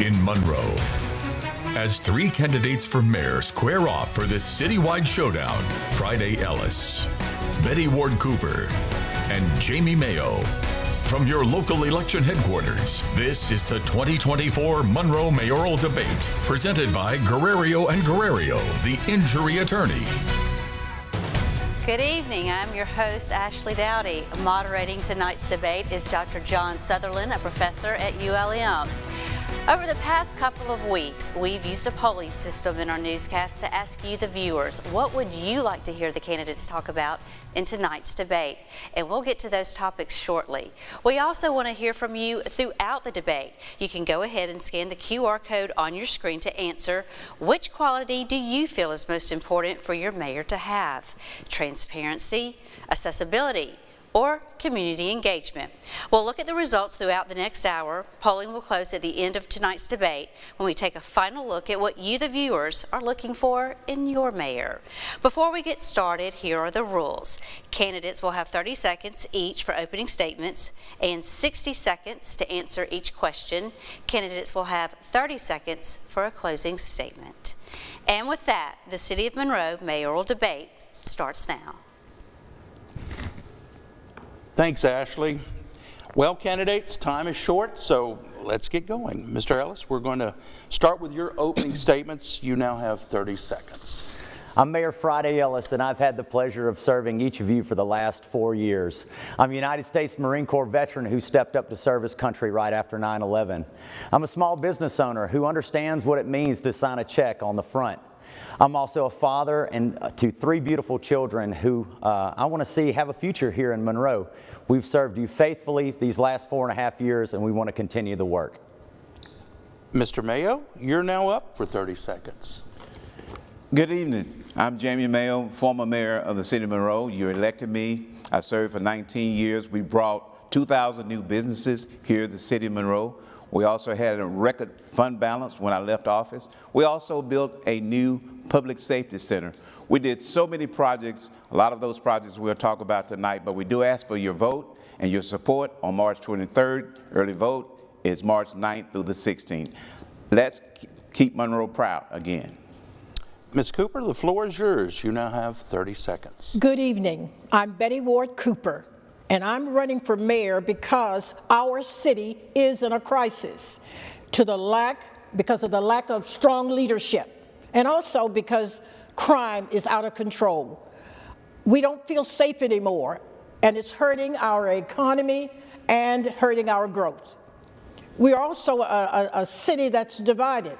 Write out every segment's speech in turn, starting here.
in Monroe. As three candidates for mayor square off for this citywide showdown, Friday Ellis, Betty Ward Cooper, and Jamie Mayo. From your local election headquarters, this is the 2024 Monroe Mayoral Debate, presented by Guerrero and Guerrero, the injury attorney. Good evening. I'm your host, Ashley Dowdy. Moderating tonight's debate is Dr. John Sutherland, a professor at ULM. Over the past couple of weeks, we've used a polling system in our newscast to ask you, the viewers, what would you like to hear the candidates talk about in tonight's debate? And we'll get to those topics shortly. We also want to hear from you throughout the debate. You can go ahead and scan the QR code on your screen to answer, which quality do you feel is most important for your mayor to have? Transparency, accessibility, or community engagement. We'll look at the results throughout the next hour. Polling will close at the end of tonight's debate when we take a final look at what you, the viewers, are looking for in your mayor. Before we get started, here are the rules. Candidates will have 30 seconds each for opening statements and 60 seconds to answer each question. Candidates will have 30 seconds for a closing statement. And with that, the City of Monroe mayoral debate starts now. Thanks, Ashley. Well, candidates, time is short, so let's get going. Mr. Ellis, we're going to start with your opening statements. You now have 30 seconds. I'm Mayor Friday Ellis, and I've had the pleasure of serving each of you for the last 4 years. I'm a United States Marine Corps veteran who stepped up to serve his country right after 9/11. I'm a small business owner who understands what it means to sign a check on the front. I'm also a father to 3 beautiful children who I want to see have a future here in Monroe. We've served you faithfully these last 4.5 years, and we want to continue the work. Mr. Mayo, you're now up for 30 seconds. Good evening. I'm Jamie Mayo, former mayor of the city of Monroe. You elected me. I served for 19 years. We brought 2,000 new businesses here at the city of Monroe. We also had a record fund balance when I left office. We also built a new public safety center. We did so many projects. A lot of those projects we'll talk about tonight, but we do ask for your vote and your support on March 23rd. Early vote is March 9th through the 16th. Let's keep Monroe proud again. Ms. Cooper, the floor is yours. You now have 30 seconds. Good evening. I'm Betty Ward Cooper, and I'm running for mayor because our city is in a crisis because of the lack of strong leadership, and also because crime is out of control. We don't feel safe anymore, and it's hurting our economy and hurting our growth. We're also a city that's divided,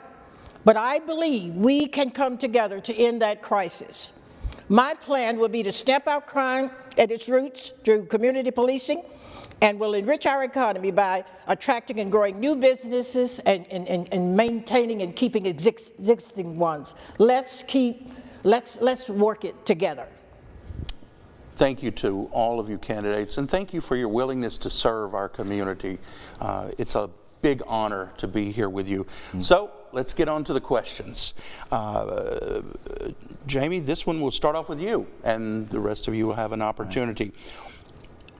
but I believe we can come together to end that crisis. My plan will be to stamp out crime at its roots through community policing, and will enrich our economy by attracting and growing new businesses and maintaining and keeping existing ones. Let's work it together. Thank you to all of you candidates, and thank you for your willingness to serve our community. It's a big honor to be here with you. So let's get on to the questions. Jamie, this one will start off with you, and the rest of you will have an opportunity.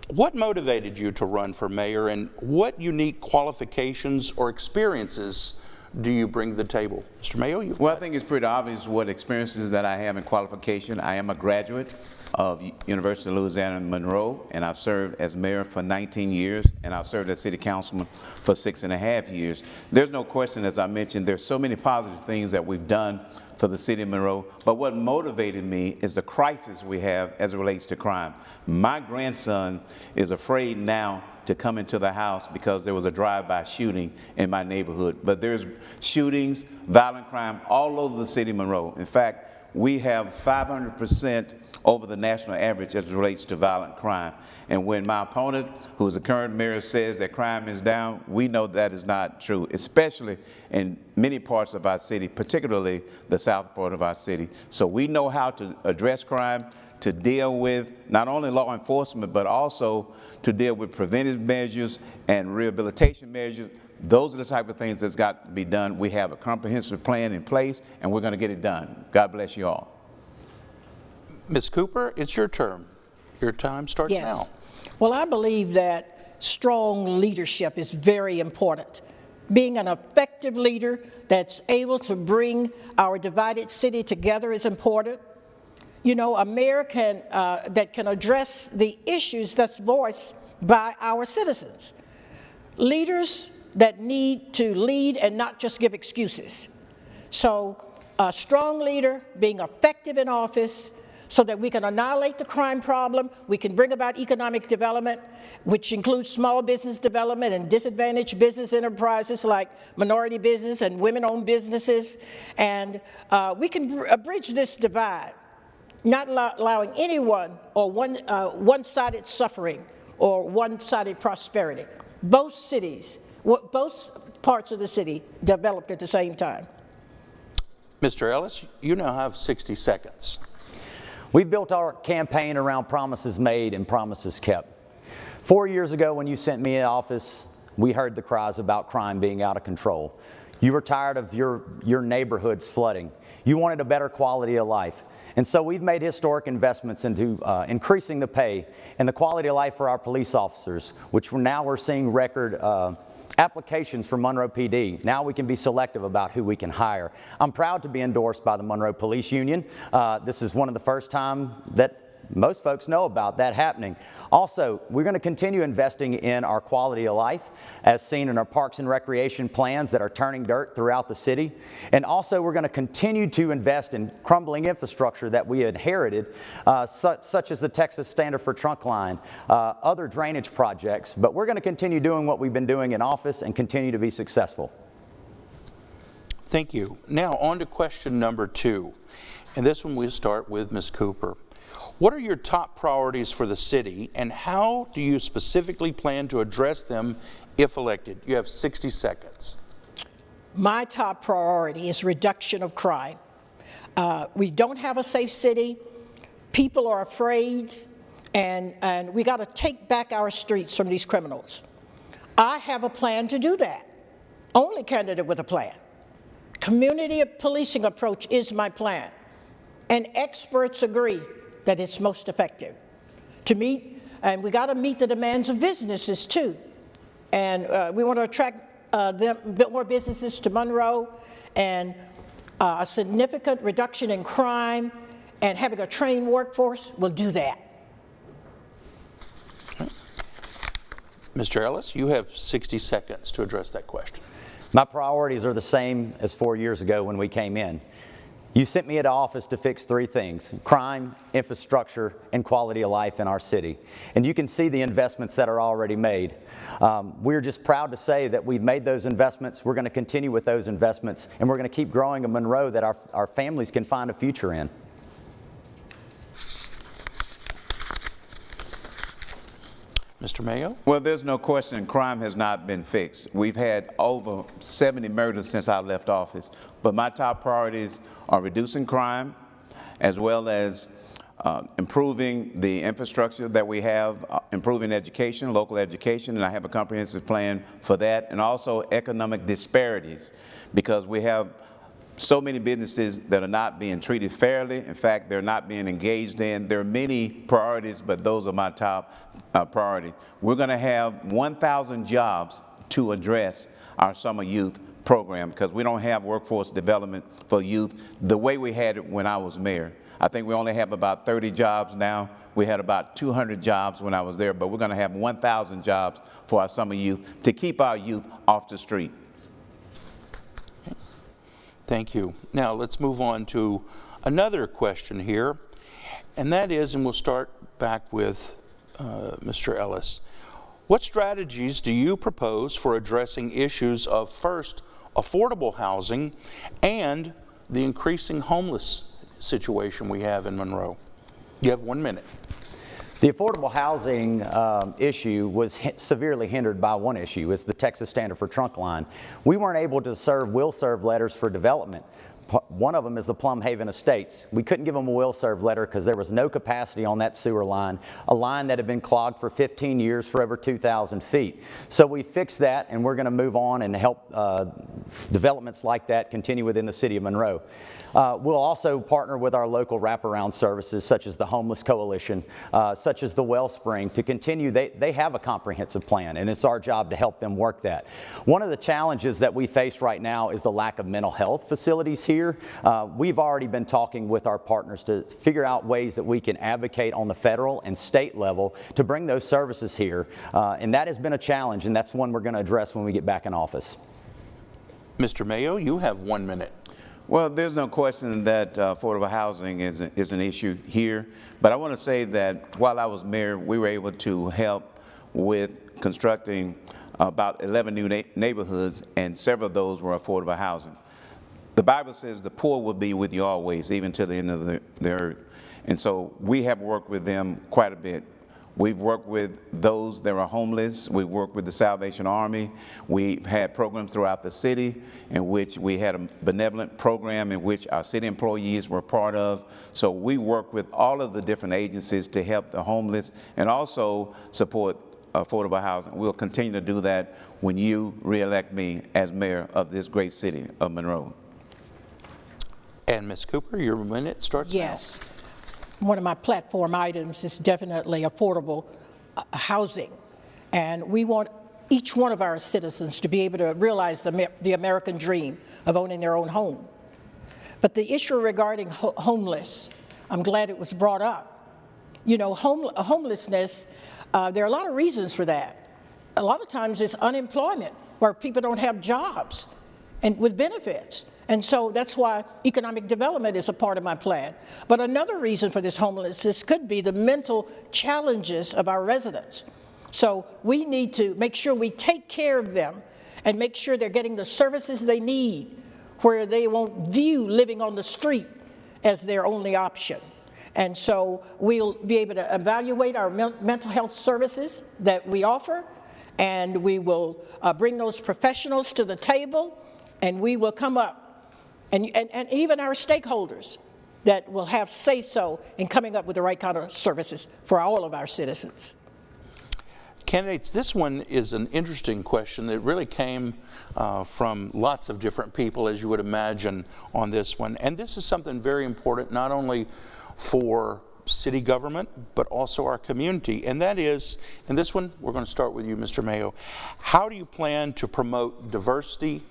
What motivated you to run for mayor, and what unique qualifications or experiences do you bring to the table? Mr. Mayo, Well, I think it's pretty obvious what experiences that I have in qualification. I am a graduate of University of Louisiana in Monroe, and I've served as mayor for 19 years, and I've served as city councilman for 6.5 years. There's no question, as I mentioned, there's so many positive things that we've done for the city of Monroe, but what motivated me is the crisis we have as it relates to crime. My grandson is afraid now to come into the house because there was a drive-by shooting in my neighborhood. But there's shootings, violent crime all over the city of Monroe. In fact, we have 500% over the national average as it relates to violent crime. And when my opponent, who is the current mayor, says that crime is down, we know that is not true, especially in many parts of our city, particularly the south part of our city. So we know how to address crime, to deal with not only law enforcement, but also to deal with preventive measures and rehabilitation measures. Those are the type of things that's got to be done. We have a comprehensive plan in place, and we're going to get it done. God bless you all. Ms. Cooper, it's your turn. Your time starts now. Well, I believe that strong leadership is very important. Being an effective effective leader that's able to bring our divided city together is important. You know, a mayor that can address the issues that's voiced by our citizens. Leaders that need to lead and not just give excuses. So a strong leader being effective in office so that we can annihilate the crime problem, we can bring about economic development, which includes small business development and disadvantaged business enterprises like minority business and women-owned businesses, and we can bridge this divide, not allowing anyone or one-sided suffering or one-sided prosperity. Both cities, both parts of the city developed at the same time. Mr. Ellis, you now have 60 seconds. We've built our campaign around promises made and promises kept. 4 years ago when you sent me in office, we heard the cries about crime being out of control. You were tired of your neighborhoods flooding. You wanted a better quality of life. And so we've made historic investments into increasing the pay and the quality of life for our police officers, which we're seeing record applications for Monroe PD. Now we can be selective about who we can hire. I'm proud to be endorsed by the Monroe Police Union. This is one of the first time that most folks know about that happening. Also, we're going to continue investing in our quality of life, as seen in our parks and recreation plans that are turning dirt throughout the city. And also, we're going to continue to invest in crumbling infrastructure that we inherited, such as the Texas Standard for Trunk Line, other drainage projects. But we're going to continue doing what we've been doing in office and continue to be successful. Thank you. Now, on to question number 2. And this one we'll start with Ms. Cooper. What are your top priorities for the city, and how do you specifically plan to address them if elected? You have 60 seconds. My top priority is reduction of crime. We don't have a safe city. People are afraid, and we got to take back our streets from these criminals. I have a plan to do that. Only candidate with a plan. Community policing approach is my plan, and experts agree that it's most effective to meet, and we got to meet the demands of businesses too. And we want to attract more businesses to Monroe, and a significant reduction in crime, and having a trained workforce will do that. Okay. Mr. Ellis, you have 60 seconds to address that question. My priorities are the same as 4 years ago when we came in. You sent me into office to fix 3 things: crime, infrastructure, and quality of life in our city. And you can see the investments that are already made. We're just proud to say that we've made those investments. We're going to continue with those investments, and we're going to keep growing a Monroe that our families can find a future in. Mr. Mayo? Well, there's no question crime has not been fixed. We've had over 70 murders since I left office, but my top priorities are reducing crime, as well as improving the infrastructure that we have, improving education, local education, and I have a comprehensive plan for that, and also economic disparities, because we have so many businesses that are not being treated fairly. In fact, they're not being engaged in. There are many priorities, but those are my top priorities. We're going to have 1,000 jobs to address our summer youth program, because we don't have workforce development for youth the way we had it when I was mayor. I think we only have about 30 jobs now. We had about 200 jobs when I was there, but we're going to have 1,000 jobs for our summer youth to keep our youth off the street. Thank you. Now let's move on to another question here, and that is, and we'll start back with Mr. Ellis. What strategies do you propose for addressing issues of, first, affordable housing and the increasing homeless situation we have in Monroe? You have 1 minute. The affordable housing issue was severely hindered by one issue, is the Texas Standard for Trunk Line. We weren't able to serve will serve letters for development. One of them is the Plum Haven Estates. We couldn't give them a will serve letter because there was no capacity on that sewer line, a line that had been clogged for 15 years for over 2,000 feet. So we fixed that, and we're going to move on and help developments like that continue within the city of Monroe. We'll also partner with our local wraparound services such as the Homeless Coalition, such as the Wellspring to continue. They have a comprehensive plan, and it's our job to help them work that. One of the challenges that we face right now is the lack of mental health facilities here. We've already been talking with our partners to figure out ways that we can advocate on the federal and state level to bring those services here, and that has been a challenge, and that's one we're going to address when we get back in office. Mr. Mayo, you have 1 minute. Well, there's no question that affordable housing is an issue here, but I want to say that while I was mayor, we were able to help with constructing about 11 new neighborhoods, and several of those were affordable housing. The Bible says the poor will be with you always, even to the end of the earth. And so we have worked with them quite a bit. We've worked with those that are homeless. We've worked with the Salvation Army. We've had programs throughout the city in which we had a benevolent program in which our city employees were part of. So we work with all of the different agencies to help the homeless and also support affordable housing. We'll continue to do that when you re-elect me as mayor of this great city of Monroe. And Ms. Cooper, your minute starts now. Yes. One of my platform items is definitely affordable housing. And we want each one of our citizens to be able to realize the American dream of owning their own home. But the issue regarding homeless, I'm glad it was brought up. You know, homelessness, there are a lot of reasons for that. A lot of times it's unemployment, where people don't have jobs and with benefits. And so that's why economic development is a part of my plan. But another reason for this homelessness could be the mental challenges of our residents. So we need to make sure we take care of them and make sure they're getting the services they need, where they won't view living on the street as their only option. And so we'll be able to evaluate our mental health services that we offer, and we will bring those professionals to the table, and we will come up, and even our stakeholders that will have say-so in coming up with the right kind of services for all of our citizens. Candidates, this one is an interesting question that really came from lots of different people, as you would imagine, on this one. And this is something very important, not only for city government, but also our community. And that is, and this one, we're going to start with you, Mr. Mayo. How do you plan to promote diversity,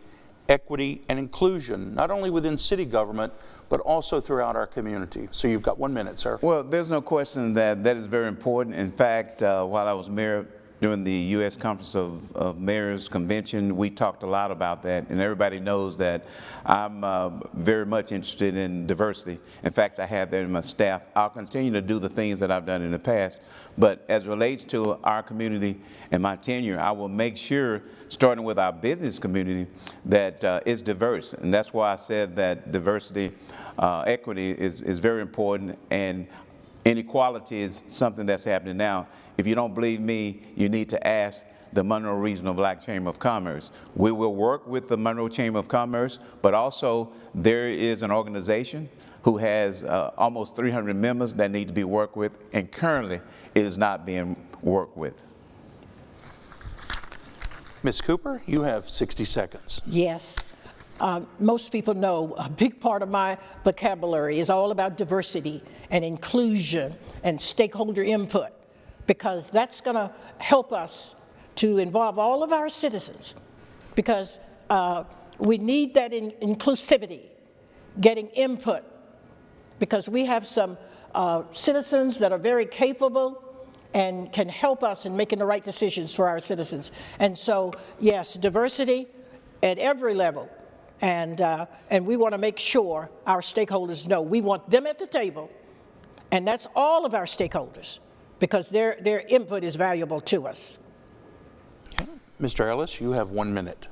equity, and inclusion, not only within city government, but also throughout our community? So you've got 1 minute, sir. Well, there's no question that that is very important. In fact, while I was mayor during the U.S. Conference of Mayors Convention, we talked a lot about that, and everybody knows that I'm very much interested in diversity. In fact, I have that in my staff. I'll continue to do the things that I've done in the past, but as it relates to our community and my tenure, I will make sure, starting with our business community, that it's diverse. And that's why I said that diversity, equity is very important, and inequality is something that's happening now. If you don't believe me, you need to ask the Monroe Regional Black Chamber of Commerce. We will work with the Monroe Chamber of Commerce, but also there is an organization who has almost 300 members that need to be worked with, and currently it is not being worked with. Ms. Cooper, you have 60 seconds. Yes. Most people know a big part of my vocabulary is all about diversity and inclusion and stakeholder input, because that's going to help us to involve all of our citizens, because we need that inclusivity, getting input, because we have some citizens that are very capable and can help us in making the right decisions for our citizens. And so, yes, diversity at every level. And we want to make sure our stakeholders know we want them at the table, and that's all of our stakeholders, because their input is valuable to us. Okay. Mr. Ellis, you have 1 minute.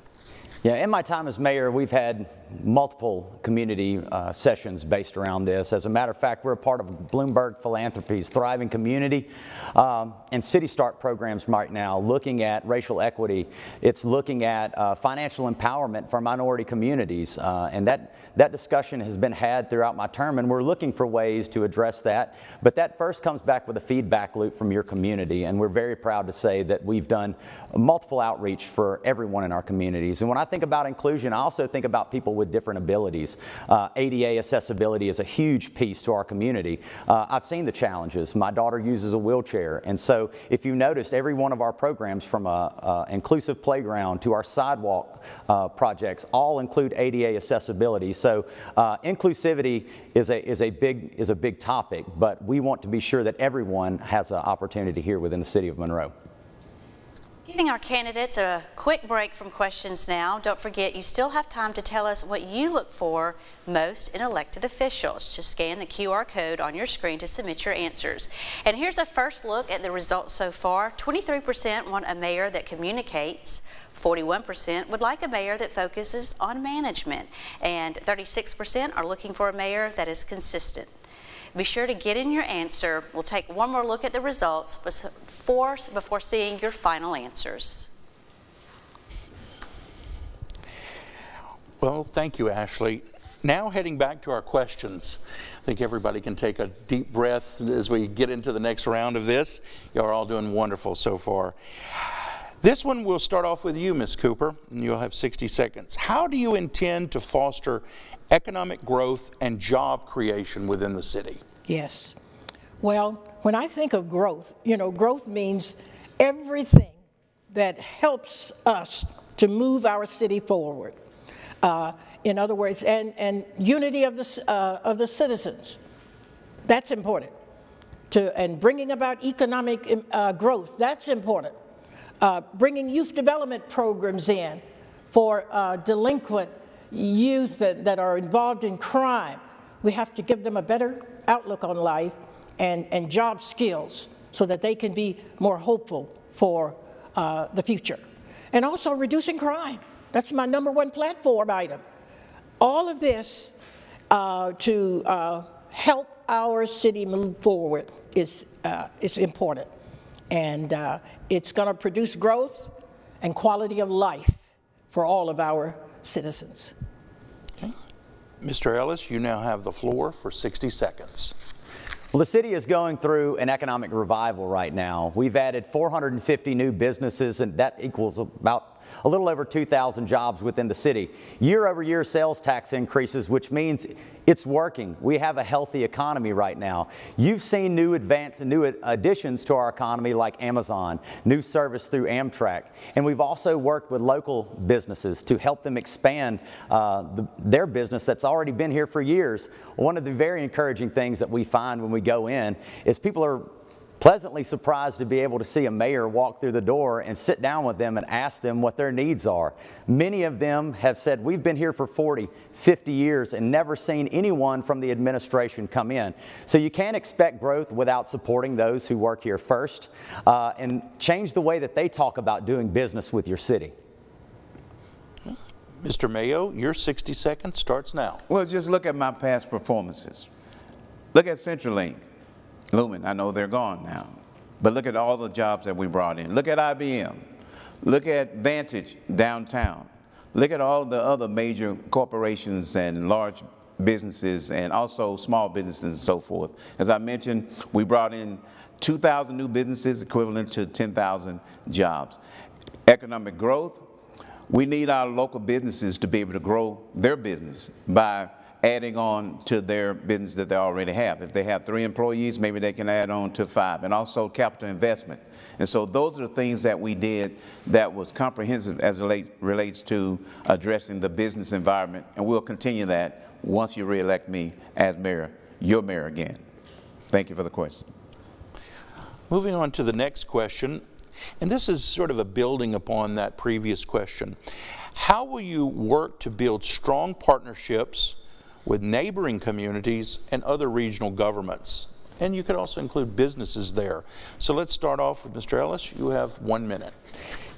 Yeah, in my time as mayor, we've had multiple community sessions based around this. As a matter of fact, we're a part of Bloomberg Philanthropy's Thriving Community and City Start programs right now, looking at racial equity. It's looking at financial empowerment for minority communities, and that discussion has been had throughout my term, and we're looking for ways to address that. But that first comes back with a feedback loop from your community, and we're very proud to say that we've done multiple outreach for everyone in our communities. And when I think about inclusion, I also think about people with different abilities. ADA accessibility is a huge piece to our community. I've seen the challenges. My daughter uses a wheelchair, and so if you noticed, every one of our programs, from a inclusive playground to our sidewalk projects, all include ADA accessibility. So inclusivity is a big topic, but we want to be sure that everyone has an opportunity here within the city of Monroe. Giving our candidates a quick break from questions now. Don't forget, you still have time to tell us what you look for most in elected officials. Just scan the QR code on your screen to submit your answers. And here's a first look at the results so far. 23% want a mayor that communicates, 41% would like a mayor that focuses on management, and 36% are looking for a mayor that is consistent. Be sure to get in your answer. We'll take one more look at the results before seeing your final answers. Well, thank you, Ashley. Now heading back to our questions. I think everybody can take a deep breath as we get into the next round of this. You're all doing wonderful so far. This one we'll start off with you, Ms. Cooper, and you'll have 60 seconds. How do you intend to foster economic growth and job creation within the city? Yes. Well, when I think of growth, growth means everything that helps us to move our city forward. In other words, and unity of the citizens. That's important. And bringing about economic growth, that's important. Bringing youth development programs in for delinquent youth that are involved in crime. We have to give them a better outlook on life and job skills so that they can be more hopeful for the future. And also reducing crime. That's my #1 platform item. All of this to help our city move forward is important. And it's going to produce growth and quality of life for all of our citizens. Okay. Mr. Ellis, you now have the floor for 60 seconds. Well, the city is going through an economic revival right now. We've added 450 new businesses, and that equals about a little over 2,000 jobs within the city. Year-over-year sales tax increases, which means it's working. We have a healthy economy right now. You've seen new additions to our economy like Amazon, new service through Amtrak, and we've also worked with local businesses to help them expand their business that's already been here for years. One of the very encouraging things that we find when we go in is people are pleasantly surprised to be able to see a mayor walk through the door and sit down with them and ask them what their needs are. Many of them have said, we've been here for 40, 50 years and never seen anyone from the administration come in. So you can't expect growth without supporting those who work here first and change the way that they talk about doing business with your city. Mr. Mayo, your 60 seconds starts now. Well, just look at my past performances. Look at CenturyLink. Lumen, I know they're gone now, but look at all the jobs that we brought in. Look at IBM. Look at Vantage downtown. Look at all the other major corporations and large businesses and also small businesses and so forth. As I mentioned, we brought in 2,000 new businesses equivalent to 10,000 jobs. Economic growth, we need our local businesses to be able to grow their business by adding on to their business that they already have. If they have 3 employees, maybe they can add on to 5, and also capital investment. And so those are the things that we did that was comprehensive as it relates to addressing the business environment, and we'll continue that once you re-elect me as mayor, your mayor again. Thank you for the question. Moving on to the next question, and this is sort of a building upon that previous question. How will you work to build strong partnerships with neighboring communities and other regional governments? And you could also include businesses there. So let's start off with Mr. Ellis. You have 1 minute.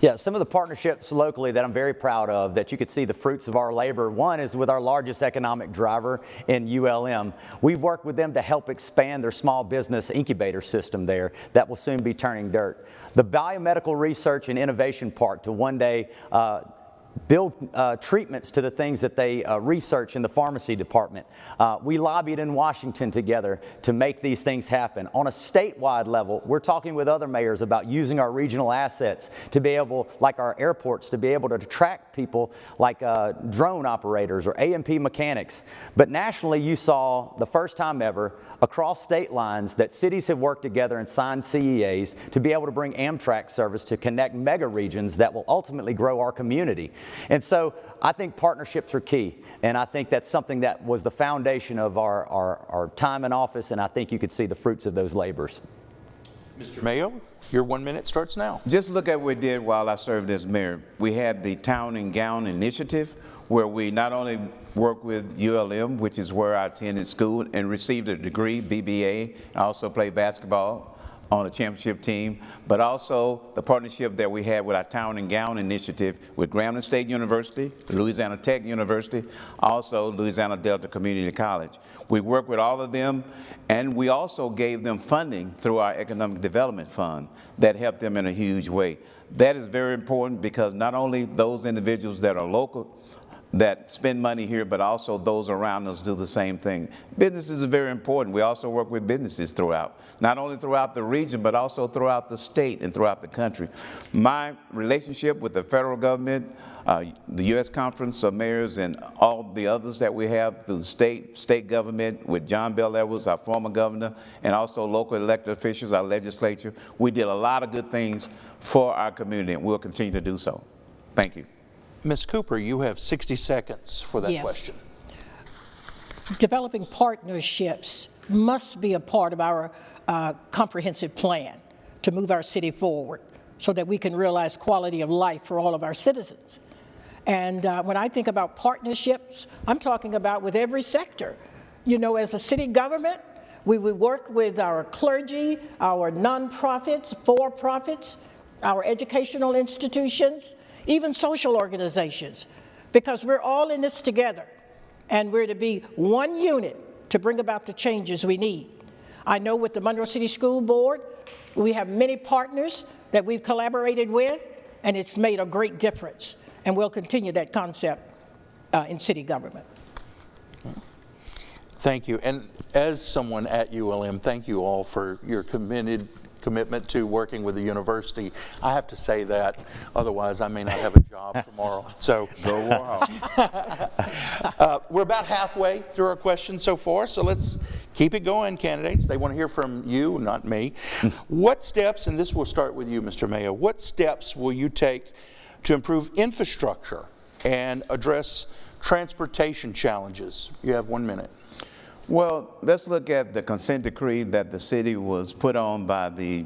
Yeah, some of the partnerships locally that I'm very proud of that you could see the fruits of our labor. One is with our largest economic driver in ULM. We've worked with them to help expand their small business incubator system there that will soon be turning dirt. The Biomedical Research and Innovation Park to one day build treatments to the things that they research in the pharmacy department. We lobbied in Washington together to make these things happen. On a statewide level, we're talking with other mayors about using our regional assets to be able, like our airports, to be able to attract people like drone operators or A&P mechanics. But nationally, you saw the first time ever across state lines that cities have worked together and signed CEAs to be able to bring Amtrak service to connect mega regions that will ultimately grow our community. And so I think partnerships are key, and I think that's something that was the foundation of our time in office, and I think you could see the fruits of those labors. Mr. Mayo, your 1 minute starts now. Just look at what we did while I served as mayor. We had the Town and Gown Initiative, where we not only worked with ULM, which is where I attended school, and received a degree, BBA. I also played basketball on a championship team, but also the partnership that we had with our Town and Gown Initiative with Grambling State University, Louisiana Tech University, also Louisiana Delta Community College. We worked with all of them, and we also gave them funding through our Economic Development Fund that helped them in a huge way. That is very important because not only those individuals that are local that spend money here, but also those around us do the same thing. Businesses are very important. We also work with businesses throughout, not only throughout the region, but also throughout the state and throughout the country. My relationship with the federal government, the U.S. Conference of Mayors, and all the others that we have through the state government with John Bell Edwards, our former governor, and also local elected officials, our legislature, we did a lot of good things for our community, and we'll continue to do so. Thank you. Ms. Cooper, you have 60 seconds for that question. Developing partnerships must be a part of our comprehensive plan to move our city forward so that we can realize quality of life for all of our citizens. And when I think about partnerships, I'm talking about with every sector. You know, as a city government, we would work with our clergy, our nonprofits, for-profits, our educational institutions, even social organizations, because we're all in this together, and we're to be one unit to bring about the changes we need. I know with the Monroe City School Board, we have many partners that we've collaborated with, and it's made a great difference, and we'll continue that concept in city government. Thank you. And as someone at ULM, thank you all for your commitment to working with the university. I have to say that, otherwise I may not have a job tomorrow. So we're about halfway through our questions so far, so let's keep it going, candidates. They want to hear from you, not me. What steps, and this will start with you, Mr. Mayo, what steps will you take to improve infrastructure and address transportation challenges? You have 1 minute. Well, let's look at the consent decree that the city was put on by the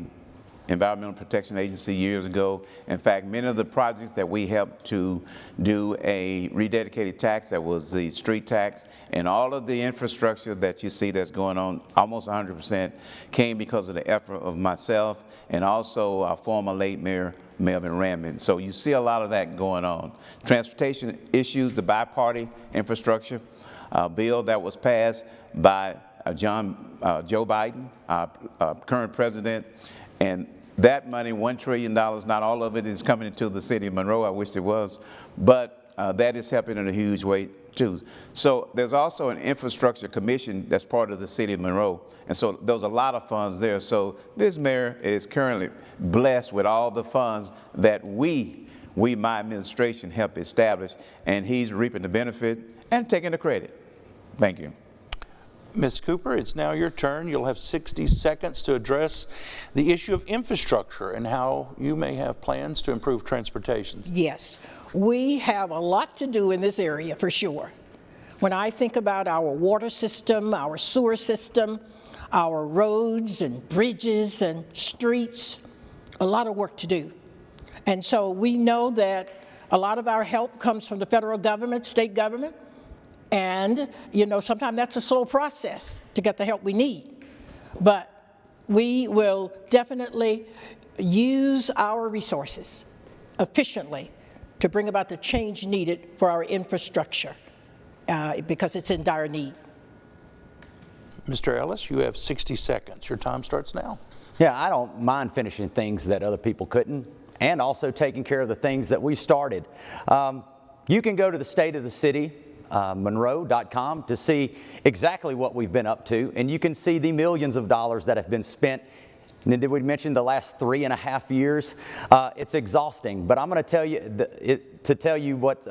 Environmental Protection Agency years ago. In fact, many of the projects that we helped to do a rededicated tax, that was the street tax, and all of the infrastructure that you see that's going on, almost 100%, came because of the effort of myself and also our former late mayor, Melvin Ramman. So you see a lot of that going on. Transportation issues, the bi-party infrastructure bill that was passed by Joe Biden, current president, and that money, $1 trillion, not all of it is coming into the city of Monroe. I wish it was, but that is helping in a huge way too. So there's also an infrastructure commission that's part of the city of Monroe, and so there's a lot of funds there. So this mayor is currently blessed with all the funds that we, my administration, helped establish, and he's reaping the benefit and taking the credit. Thank you. Ms. Cooper, it's now your turn. You'll have 60 seconds to address the issue of infrastructure and how you may have plans to improve transportation. Yes, we have a lot to do in this area for sure. When I think about our water system, our sewer system, our roads and bridges and streets, a lot of work to do. And so we know that a lot of our help comes from the federal government, state government, and, you know, sometimes that's a slow process to get the help we need. But we will definitely use our resources efficiently to bring about the change needed for our infrastructure because it's in dire need. Mr. Ellis, you have 60 seconds. Your time starts now. Yeah, I don't mind finishing things that other people couldn't, and also taking care of the things that we started. You can go to the State of the City, Monroe.com, to see exactly what we've been up to, and you can see the millions of dollars that have been spent. And then did we mention the last 3.5 years? It's exhausting, but I'm going to tell you what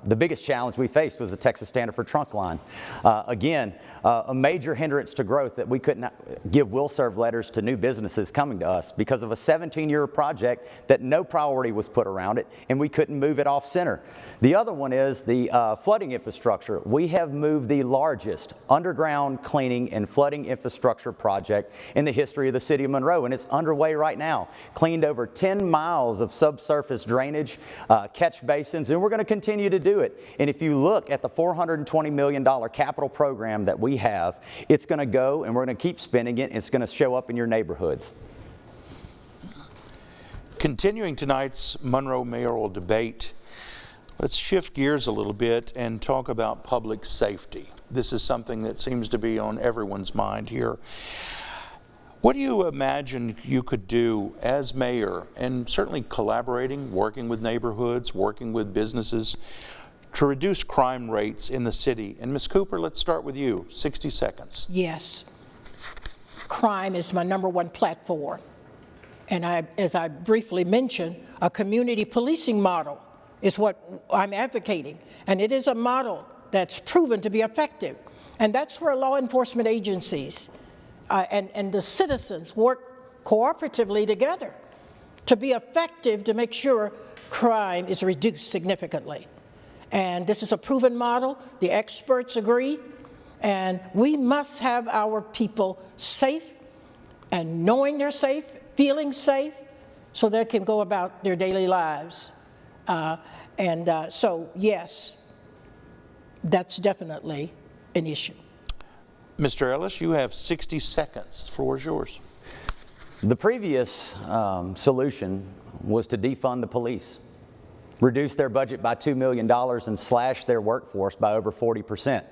the biggest challenge we faced was the Texas Standard for Trunk Line. Again, a major hindrance to growth that we couldn't give will serve letters to new businesses coming to us because of a 17-year project that no priority was put around it, and we couldn't move it off center. The other one is the flooding infrastructure. We have moved the largest underground cleaning and flooding infrastructure project in the history of the city of Monroe, and it's underway right now. Cleaned over 10 miles of subsurface drainage, catch basins, and we're going to continue to do it. And if you look at the $420 million capital program that we have, it's going to go, and we're going to keep spending it. It's going to show up in your neighborhoods. Continuing tonight's Monroe Mayoral debate, let's shift gears a little bit and talk about public safety. This is something that seems to be on everyone's mind here. What do you imagine you could do as mayor, and certainly collaborating, working with neighborhoods, working with businesses, to reduce crime rates in the city? And Ms. Cooper, let's start with you. 60 seconds. Yes. Crime is my #1 platform. And as I briefly mentioned, a community policing model is what I'm advocating. And it is a model that's proven to be effective. And that's where law enforcement agencies and the citizens work cooperatively together to be effective to make sure crime is reduced significantly. And this is a proven model. The experts agree. And we must have our people safe and knowing they're safe, feeling safe, so they can go about their daily lives. So, yes, that's definitely an issue. Mr. Ellis, you have 60 seconds. The floor is yours. The previous solution was to defund the police, reduce their budget by $2 million, and slash their workforce by over 40%.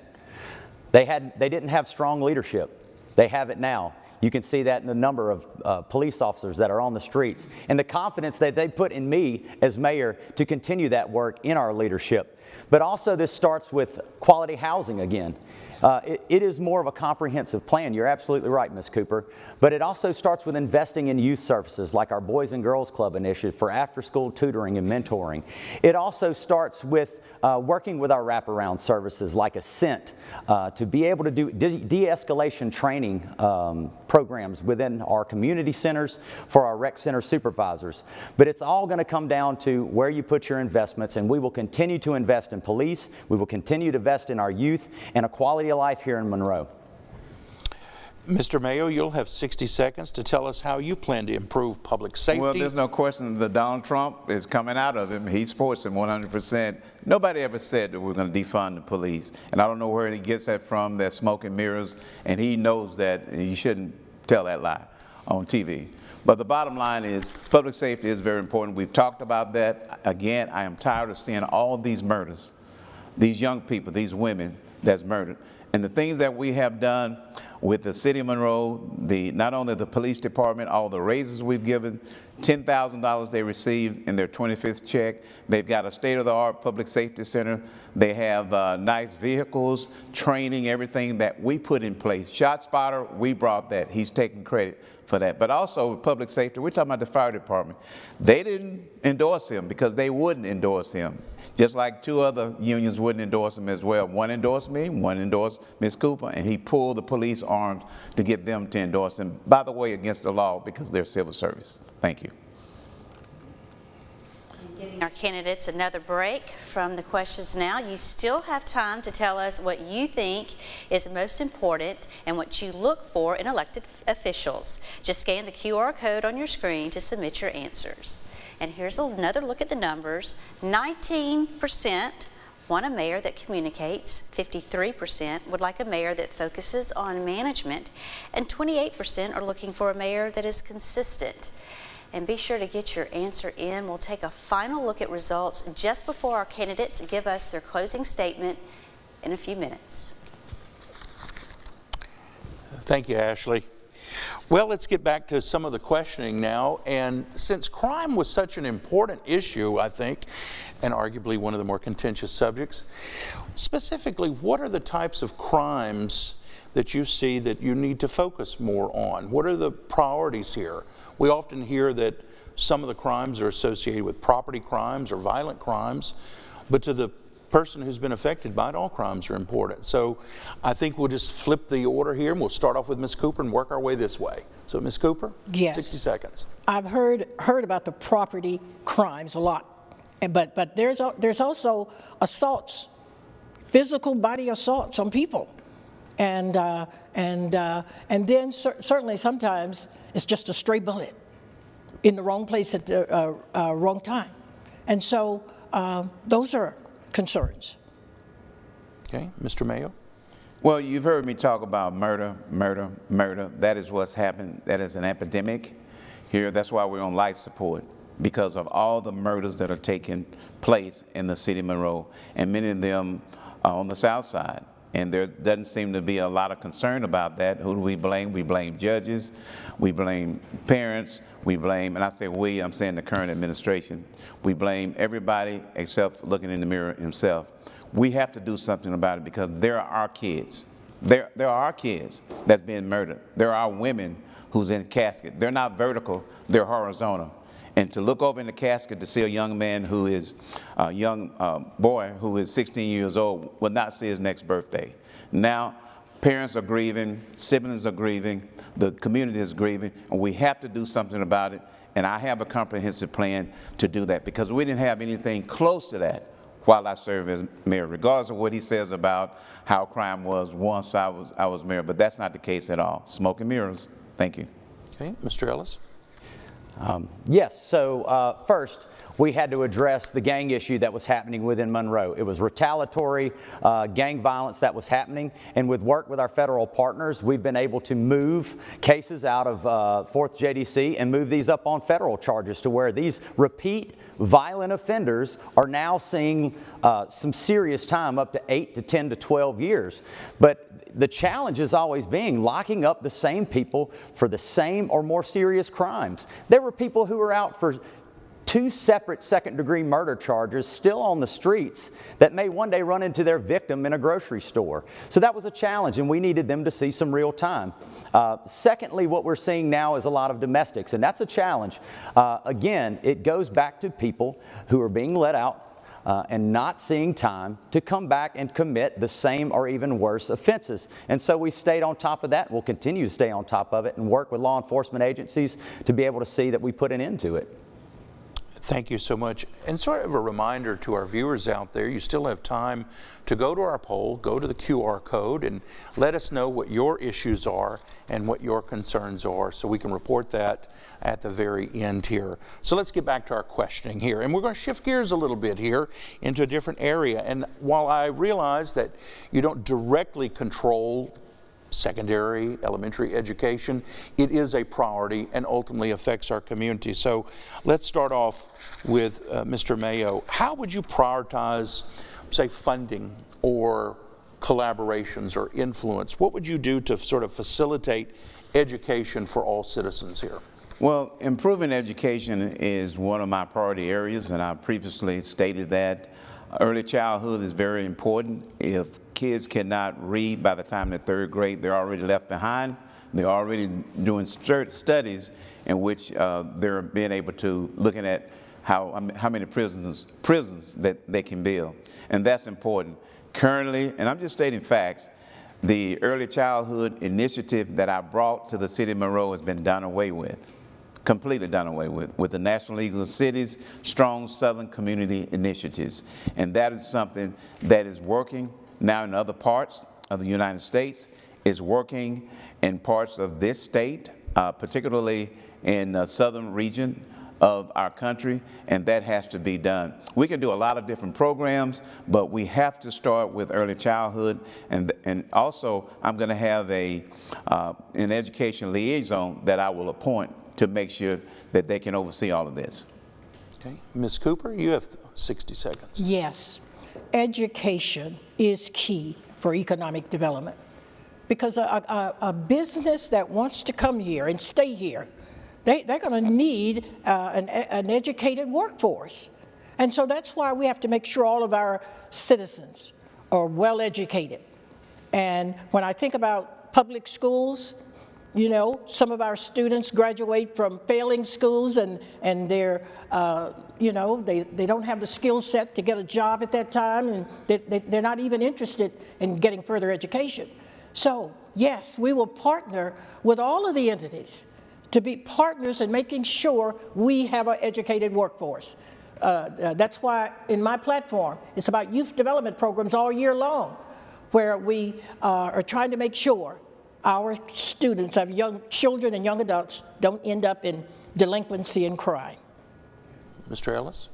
They didn't have strong leadership. They have it now. You can see that in the number of police officers that are on the streets and the confidence that they put in me as mayor to continue that work in our leadership. But also this starts with quality housing again. It is more of a comprehensive plan. You're absolutely right, Ms. Cooper. But it also starts with investing in youth services like our Boys and Girls Club initiative for after-school tutoring and mentoring. It also starts with working with our wraparound services like Ascent to be able to do de-escalation training programs within our community centers for our rec center supervisors. But it's all going to come down to where you put your investments, and we will continue to invest in police. We will continue to invest in our youth and a quality of life here in Monroe. Mr. Mayo, you'll have 60 seconds to tell us how you plan to improve public safety. Well, there's no question that Donald Trump is coming out of him. He supports him 100%. Nobody ever said that we're going to defund the police. And I don't know where he gets that from, that smoke and mirrors. And he knows that he shouldn't tell that lie on TV. But the bottom line is public safety is very important. We've talked about that. Again, I am tired of seeing all these murders, these young people, these women that's murdered. And the things that we have done with the city of Monroe, not only the police department, all the raises we've given, $10,000 they received in their 25th check. They've got a state-of-the-art public safety center. They have nice vehicles, training, everything that we put in place. ShotSpotter, we brought that. He's taking credit for that. But also with public safety, we're talking about the fire department. They didn't endorse him because they wouldn't endorse him. Just like 2 other unions wouldn't endorse him as well. One endorsed me, one endorsed Ms. Cooper, and he pulled the police arms to get them to endorse him, by the way, against the law because they're civil service. Thank you. Giving our candidates another break from the questions now. You still have time to tell us what you think is most important and what you look for in elected officials. Just scan the QR code on your screen to submit your answers. And here's another look at the numbers. 19% want a mayor that communicates, 53% would like a mayor that focuses on management, and 28% are looking for a mayor that is consistent. And be sure to get your answer in. We'll take a final look at results just before our candidates give us their closing statement in a few minutes. Thank you, Ashley. Well, let's get back to some of the questioning now. And since crime was such an important issue, I think, and arguably one of the more contentious subjects, specifically, what are the types of crimes that you see that you need to focus more on? What are the priorities here? We often hear that some of the crimes are associated with property crimes or violent crimes, but to the person who's been affected by it, all crimes are important. So I think we'll just flip the order here, and we'll start off with Ms. Cooper and work our way this way. So Ms. Cooper, yes. 60 seconds. I've heard about the property crimes a lot, but there's also assaults, physical body assaults on people, and then certainly sometimes it's just a stray bullet in the wrong place at the wrong time, and so those are concerns. Okay, Mr. Mayo. Well, you've heard me talk about murder. That is what's happened. That is an epidemic here. That's why we're on life support, because of all the murders that are taking place in the city of Monroe, and many of them are on the south side. And there doesn't seem to be a lot of concern about that. Who do we blame? We blame judges, we blame parents, we blame, and I say we, I'm saying the current administration, we blame everybody except looking in the mirror himself. We have to do something about it, because there are our kids. There are our kids that's being murdered. There are women who's in casket. They're not vertical, they're horizontal. And to look over in the casket to see a young man who is, a young boy who is 16 years old will not see his next birthday. Now, parents are grieving, siblings are grieving, the community is grieving, and we have to do something about it. And I have a comprehensive plan to do that, because we didn't have anything close to that while I served as mayor, regardless of what he says about how crime was once I was mayor. But that's not the case at all. Smoke and mirrors. Thank you. Okay, Mr. Ellis. Yes, so first, we had to address the gang issue that was happening within Monroe. It was retaliatory gang violence that was happening, and with work with our federal partners, we've been able to move cases out of 4th JDC and move these up on federal charges, to where these repeat violent offenders are now seeing some serious time, up to 8 to 10 to 12 years. But the challenge is always being locking up the same people for the same or more serious crimes. There were people who were out for 2 separate second-degree murder charges still on the streets that may one day run into their victim in a grocery store. So that was a challenge, and we needed them to see some real time. Secondly, what we're seeing now is a lot of domestics, and that's a challenge. Again, it goes back to people who are being let out and not seeing time to come back and commit the same or even worse offenses. And so we've stayed on top of that. We'll continue to stay on top of it and work with law enforcement agencies to be able to see that we put an end to it. Thank you so much. And sort of a reminder to our viewers out there, you still have time to go to our poll, go to the QR code, and let us know what your issues are and what your concerns are, so we can report that at the very end here. So let's get back to our questioning here. And we're going to shift gears a little bit here into a different area. And while I realize that you don't directly control secondary, elementary education, it is a priority and ultimately affects our community. So let's start off with Mr. Mayo. How would you prioritize, say, funding or collaborations or influence? What would you do to sort of facilitate education for all citizens here? Well, improving education is one of my priority areas, and I previously stated that. Early childhood is very important. If kids cannot read by the time they're 3rd grade, they're already left behind. They're already doing studies in which they're being able to, looking at how many prisons that they can build. And that's important. Currently, and I'm just stating facts, the early childhood initiative that I brought to the city of Monroe has been done away with. Completely done away with the National League of Cities, Strong Southern Community Initiatives. And that is something that is working now in other parts of the United States, is working in parts of this state, particularly in the southern region of our country, and that has to be done. We can do a lot of different programs, but we have to start with early childhood, and also I'm going to have an education liaison that I will appoint to make sure that they can oversee all of this. Okay. Ms. Cooper, you have 60 seconds. Yes, education is key for economic development, because a business that wants to come here and stay here, they're going to need an educated workforce. And so that's why we have to make sure all of our citizens are well educated. And when I think about public schools, you know, some of our students graduate from failing schools and they're, you know, they don't have the skill set to get a job at that time, and they're not even interested in getting further education. So, yes, we will partner with all of the entities to be partners in making sure we have an educated workforce. That's why in my platform, it's about youth development programs all year long, where we are trying to make sure our students, our young children and young adults, don't end up in delinquency and crime. Mr. Ellis?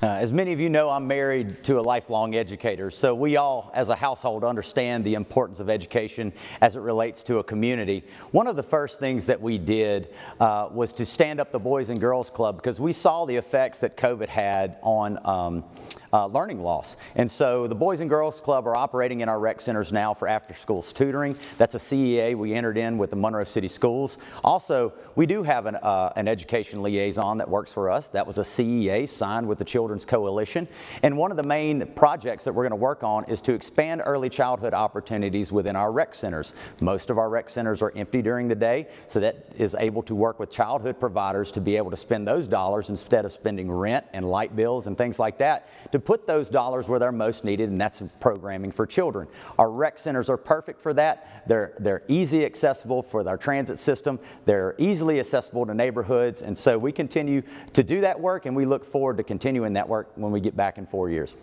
As many of you know, I'm married to a lifelong educator, so we all, as a household, understand the importance of education as it relates to a community. One of the first things that we did was to stand up the Boys and Girls Club, because we saw the effects that COVID had on learning loss. And so the Boys and Girls Club are operating in our rec centers now for after-school tutoring. That's a CEA we entered in with the Monroe City Schools. Also, we do have an education liaison that works for us. That was a CEA signed with the Children's Coalition. And one of the main projects that we're going to work on is to expand early childhood opportunities within our rec centers. Most of our rec centers are empty during the day, so that is able to work with childhood providers to be able to spend those dollars instead of spending rent and light bills and things like that, to put those dollars where they're most needed, and that's programming for children. Our rec centers are perfect for that. They're easy accessible for our transit system. They're easily accessible to neighborhoods, and so we continue to do that work, and we look forward to continuing that work when we get back in 4 years.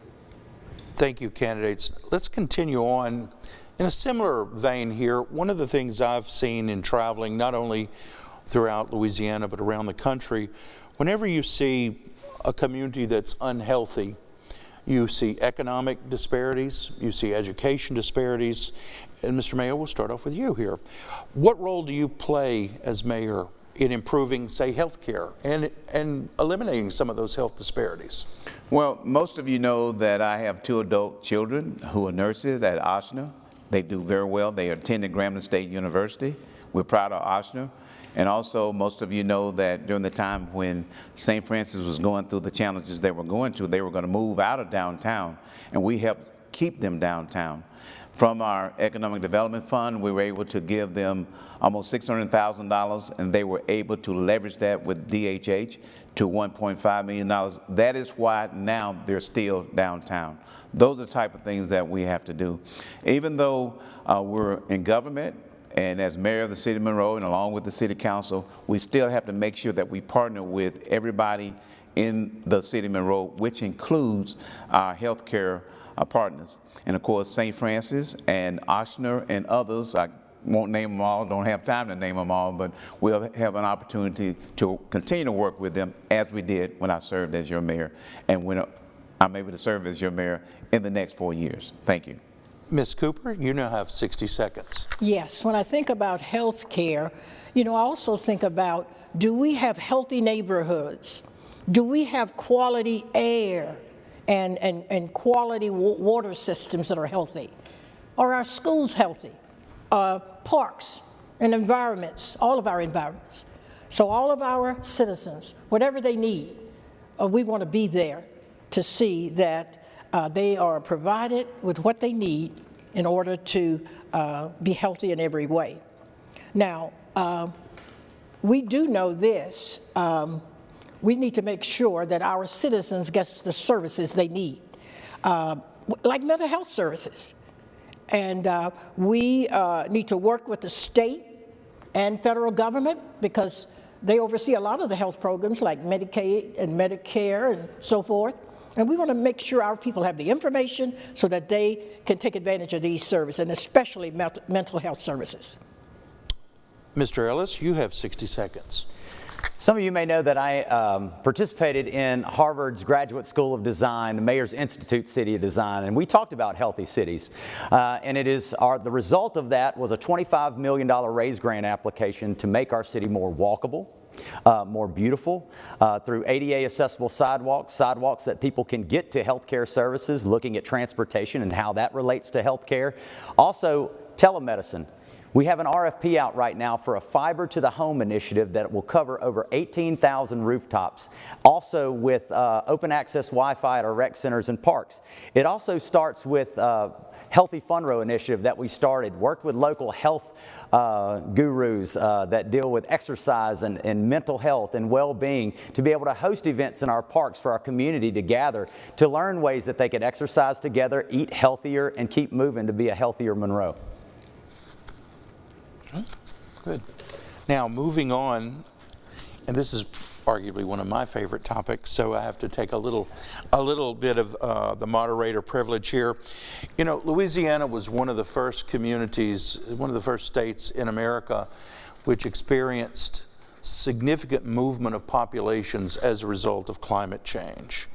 Thank you, candidates. Let's continue on in a similar vein here. One of the things I've seen in traveling, not only throughout Louisiana but around the country, whenever you see a community that's unhealthy, you see economic disparities, you see education disparities. And Mr. Mayor, we'll start off with you here. What role do you play as mayor in improving, say, health care and eliminating some of those health disparities? Well, most of you know that I have 2 adult children who are nurses at Ochsner. They do very well. They attended Grambling State University. We're proud of Ochsner. And also, most of you know that during the time when St. Francis was going through the challenges they were going to, they were going to move out of downtown, and we helped keep them downtown. From our Economic Development Fund, we were able to give them almost $600,000, and they were able to leverage that with DHH to $1.5 million. That is why now they're still downtown. Those are the type of things that we have to do. Even though we're in government, and as mayor of the city of Monroe and along with the city council, we still have to make sure that we partner with everybody in the city of Monroe, which includes our healthcare partners. And of course, St. Francis and Ochsner and others, I won't name them all, don't have time to name them all, but we'll have an opportunity to continue to work with them as we did when I served as your mayor, and when I'm able to serve as your mayor in the next 4 years. Thank you. Ms. Cooper, you now have 60 seconds. Yes, when I think about health care, you know, I also think about, do we have healthy neighborhoods? Do we have quality air and quality water systems that are healthy? Are our schools healthy? Parks and environments, all of our environments. So all of our citizens, whatever they need, we want to be there to see that they are provided with what they need in order to be healthy in every way. Now, we do know this. We need to make sure that our citizens get the services they need, like mental health services. And we need to work with the state and federal government, because they oversee a lot of the health programs like Medicaid and Medicare and so forth. And we want to make sure our people have the information so that they can take advantage of these services, and especially mental health services. Mr. Ellis, you have 60 seconds. Some of you may know that I participated in Harvard's Graduate School of Design, the Mayor's Institute City of Design, and we talked about healthy cities. And it is the result of that was a $25 million raise grant application to make our city more walkable, more beautiful, through ADA accessible sidewalks that people can get to healthcare services, looking at transportation and how that relates to healthcare. Also, telemedicine. We have an RFP out right now for a fiber to the home initiative that will cover over 18,000 rooftops, also with open access Wi-Fi at our rec centers and parks. It also starts with Healthy Funro initiative that we started, worked with local health gurus that deal with exercise and mental health and well-being to be able to host events in our parks for our community to gather, to learn ways that they could exercise together, eat healthier, and keep moving to be a healthier Monroe. Good. Now, moving on, and this is arguably one of my favorite topics, so I have to take a little bit of the moderator privilege here. You know, Louisiana was one of the first communities, one of the first states in America which experienced significant movement of populations as a result of climate change.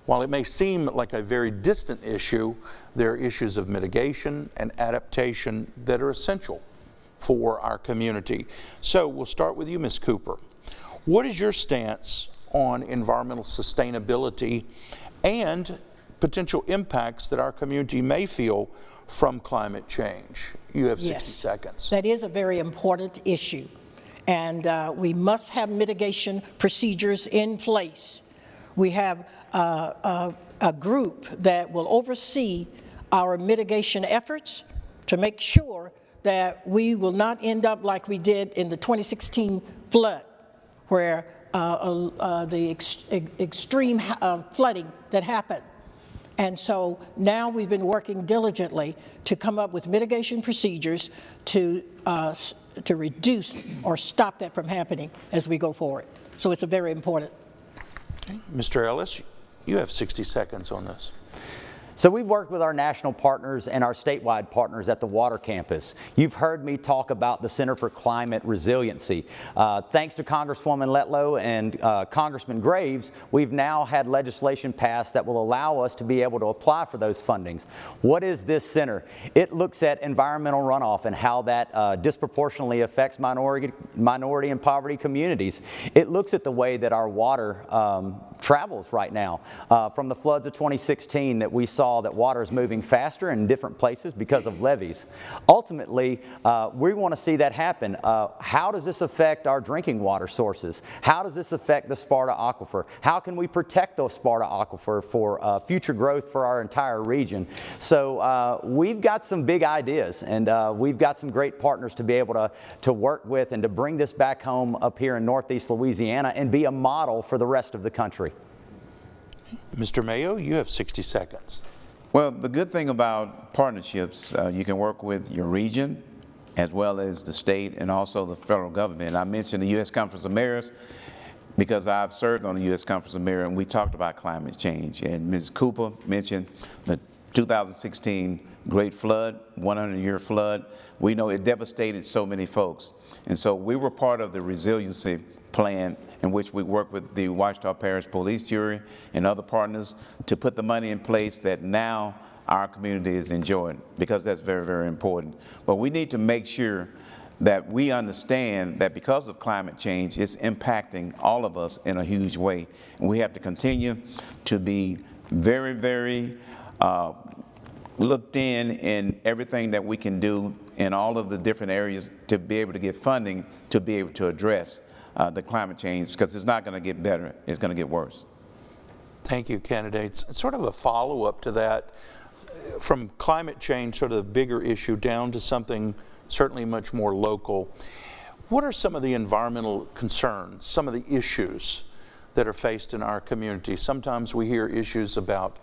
While it may seem like a very distant issue, there are issues of mitigation and adaptation that are essential for our community. So we'll start with you, Ms. Cooper. What is your stance on environmental sustainability and potential impacts that our community may feel from climate change? You have 60 seconds. That is a very important issue, and we must have mitigation procedures in place. We have a group that will oversee our mitigation efforts to make sure that we will not end up like we did in the 2016 flood, where the extreme flooding that happened. And so now we've been working diligently to come up with mitigation procedures to reduce or stop that from happening as we go forward. So it's a very important. Okay. Mr. Ellis, you have 60 seconds on this. So we've worked with our national partners and our statewide partners at the water campus. You've heard me talk about the Center for Climate Resiliency. Thanks to Congresswoman Letlow and Congressman Graves, we've now had legislation passed that will allow us to be able to apply for those fundings. What is this center? It looks at environmental runoff and how that disproportionately affects minority and poverty communities. It looks at the way that our water travels right now. From the floods of 2016 that we saw that water is moving faster in different places because of levees. Ultimately, we want to see that happen. How does this affect our drinking water sources? How does this affect the Sparta Aquifer? How can we protect the Sparta Aquifer for future growth for our entire region? So we've got some big ideas, and we've got some great partners to be able to work with and to bring this back home up here in Northeast Louisiana and be a model for the rest of the country. Mr. Mayo, you have 60 seconds. Well, the good thing about partnerships, you can work with your region as well as the state and also the federal government. And I mentioned the U.S. Conference of Mayors because I've served on the U.S. Conference of Mayors, and we talked about climate change. And Ms. Cooper mentioned the 2016 great flood, 100-year flood. We know it devastated so many folks. And so we were part of the resiliency plan in which we work with the Ouachita Parish Police Jury and other partners to put the money in place that now our community is enjoying, because that's very, very important. But we need to make sure that we understand that because of climate change, it's impacting all of us in a huge way. And we have to continue to be very, very looked in everything that we can do in all of the different areas to be able to get funding to be able to address the climate change, because it's not going to get better, it's going to get worse. Thank you, candidates. Sort of a follow-up to that, from climate change, sort of the bigger issue, down to something certainly much more local. What are some of the environmental concerns, some of the issues that are faced in our community? Sometimes we hear issues about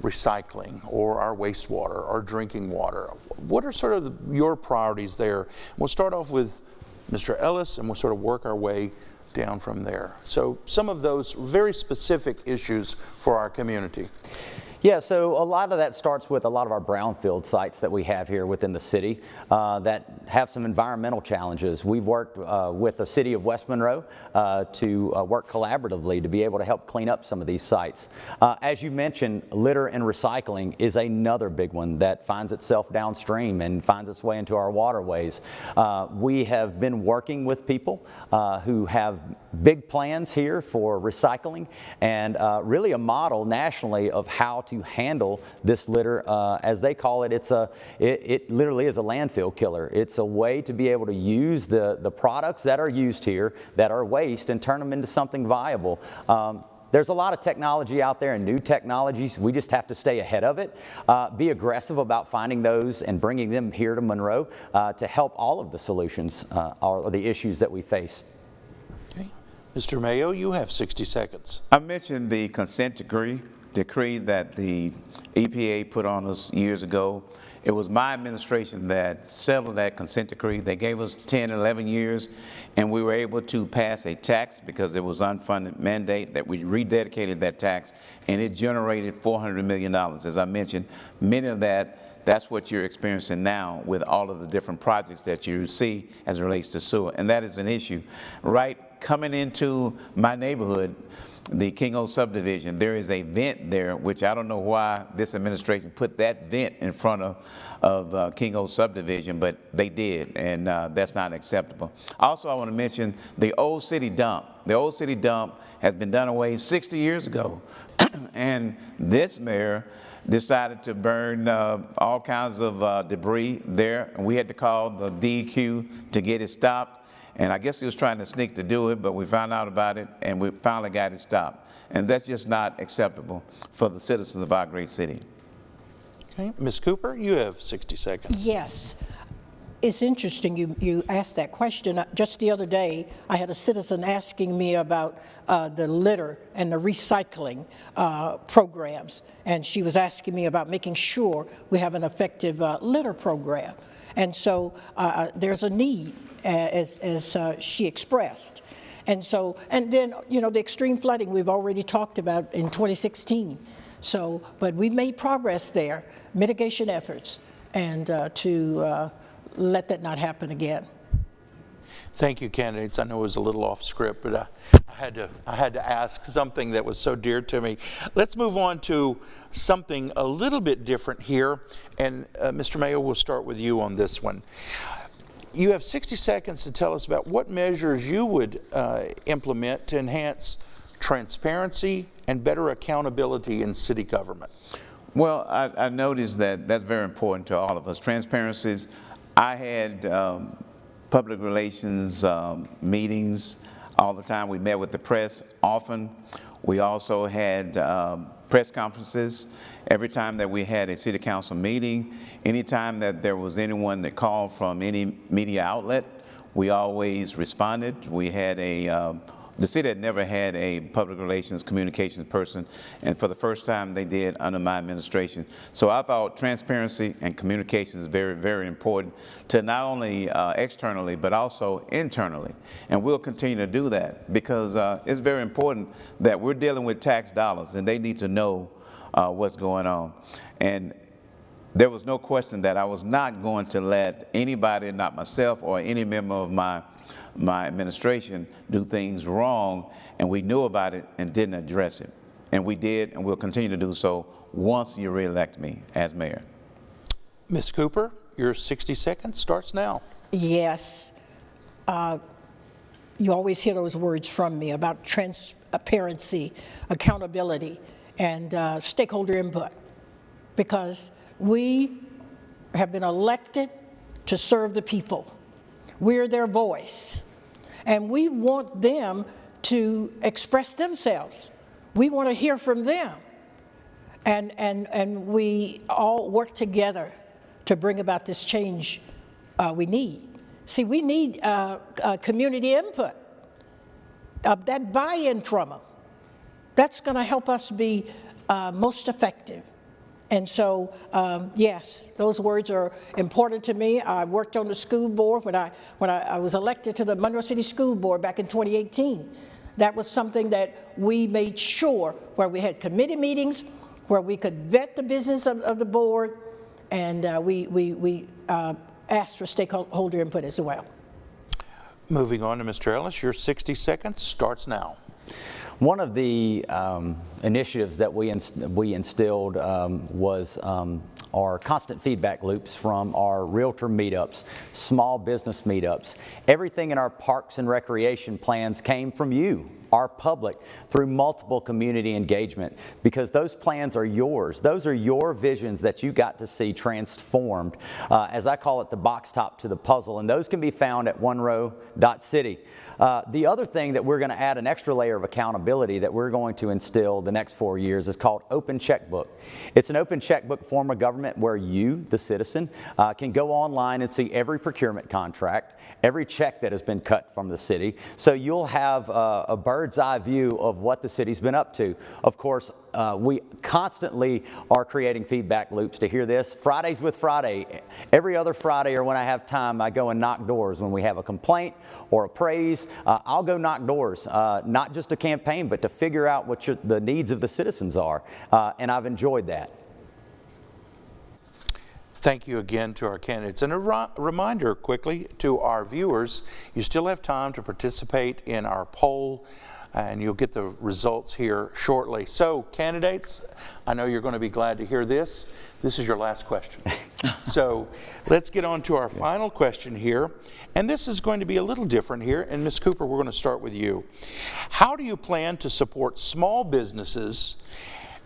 recycling or our wastewater, our drinking water. What are sort of your priorities there? We'll start off with Mr. Ellis, and we'll sort of work our way down from there. So some of those very specific issues for our community. Yeah, so a lot of that starts with a lot of our brownfield sites that we have here within the city that have some environmental challenges. We've worked with the city of West Monroe to work collaboratively to be able to help clean up some of these sites. As you mentioned, litter and recycling is another big one that finds itself downstream and finds its way into our waterways. We have been working with people who have big plans here for recycling and really a model nationally of how to handle this litter. As they call it, it literally is a landfill killer. It's a way to be able to use the products that are used here that are waste and turn them into something viable. There's a lot of technology out there and new technologies. We just have to stay ahead of it, be aggressive about finding those and bringing them here to Monroe to help all of the solutions or the issues that we face. Mr. Mayo, you have 60 seconds. I mentioned the consent decree that the EPA put on us years ago. It was my administration that settled that consent decree. They gave us 10, 11 years, and we were able to pass a tax because it was unfunded mandate that we rededicated that tax, and it generated $400 million. As I mentioned, many of that's what you're experiencing now with all of the different projects that you see as it relates to sewer, and that is an issue. Right coming into my neighborhood, the King O subdivision, there is a vent there, which I don't know why this administration put that vent in front of King O subdivision, but they did, and that's not acceptable. Also, I want to mention the old city dump. The old city dump has been done away 60 years ago, and this mayor decided to burn all kinds of debris there, and we had to call the DEQ to get it stopped. And I guess he was trying to sneak to do it, but we found out about it, and we finally got it stopped. And that's just not acceptable for the citizens of our great city. Okay, Ms. Cooper, you have 60 seconds. Yes. It's interesting you asked that question. Just the other day, I had a citizen asking me about the litter and the recycling programs. And she was asking me about making sure we have an effective litter program. And so there's a need, as she expressed. And so, and then, you know, the extreme flooding we've already talked about in 2016. So, but we've made progress there, mitigation efforts, and to let that not happen again. Thank you, candidates. I know it was a little off script, but I had to ask something that was so dear to me. Let's move on to something a little bit different here. And Mr. Mayo, we'll start with you on this one. You have 60 seconds to tell us about what measures you would implement to enhance transparency and better accountability in city government. Well, I noticed that that's very important to all of us. Transparencies. I had public relations meetings all the time. We met with the press often. We also had press conferences every time that we had a city council meeting. Anytime that there was anyone that called from any media outlet, we always responded. We had the city had never had a public relations communications person, and for the first time they did under my administration. So I thought transparency and communication is very, very important to not only externally, but also internally. And we'll continue to do that because it's very important that we're dealing with tax dollars and they need to know what's going on. And there was no question that I was not going to let anybody, not myself or any member of my administration, do things wrong, and we knew about it and didn't address it. And we did, and we'll continue to do so once you re-elect me as mayor. Ms. Cooper, your 60 seconds starts now. Yes. You always hear those words from me about transparency, accountability, and stakeholder input, because we have been elected to serve the people. We're their voice, and we want them to express themselves. We want to hear from them, and we all work together to bring about this change we need. See, we need community input, that buy-in from them. That's going to help us be most effective. And so, yes, those words are important to me. I worked on the school board when I was elected to the Monroe City School Board back in 2018. That was something that we made sure where we had committee meetings, where we could vet the business of the board, and we asked for stakeholder input as well. Moving on to Mr. Ellis, your 60 seconds starts now. One of the initiatives that we instilled was our constant feedback loops from our realtor meetups, small business meetups. Everything in our parks and recreation plans came from you, our public, through multiple community engagement, because those plans are yours. Those are your visions that you got to see transformed, as I call it, the box top to the puzzle, and those can be found at monroe.city. The other thing that we're going to add an extra layer of accountability that we're going to instill the next 4 years is called Open Checkbook. It's an open checkbook form of government where you, the citizen, can go online and see every procurement contract, every check that has been cut from the city, so you'll have a bird's eye view of what the city's been up to. Of course, we constantly are creating feedback loops to hear this. Fridays with Friday, every other Friday or when I have time, I go and knock doors. When we have a complaint or a praise, I'll go knock doors, not just to campaign, but to figure out what the needs of the citizens are, and I've enjoyed that. Thank you again to our candidates. And a reminder quickly to our viewers, you still have time to participate in our poll, and you'll get the results here shortly. So candidates, I know you're going to be glad to hear this. This is your last question. So let's get on to our final question here. And this is going to be a little different here. And Ms. Cooper, we're going to start with you. How do you plan to support small businesses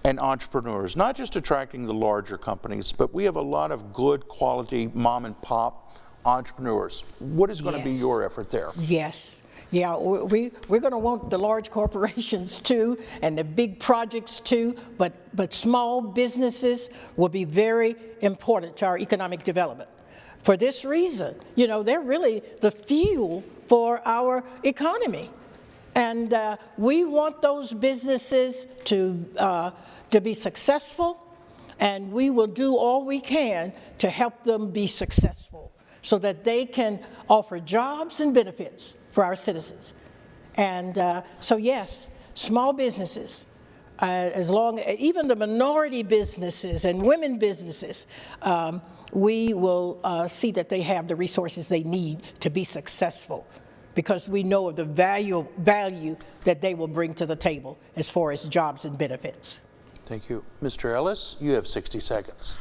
and entrepreneurs, not just attracting the larger companies, but we have a lot of good quality mom and pop entrepreneurs? What is going to be your effort there? Yes. Yeah, we're going to want the large corporations too, and the big projects too, but small businesses will be very important to our economic development. For this reason, you know, they're really the fuel for our economy. And we want those businesses to be successful, and we will do all we can to help them be successful so that they can offer jobs and benefits for our citizens. And so yes, small businesses, even the minority businesses and women businesses, we will see that they have the resources they need to be successful, because we know of the value that they will bring to the table as far as jobs and benefits. Thank you. Mr. Ellis, you have 60 seconds.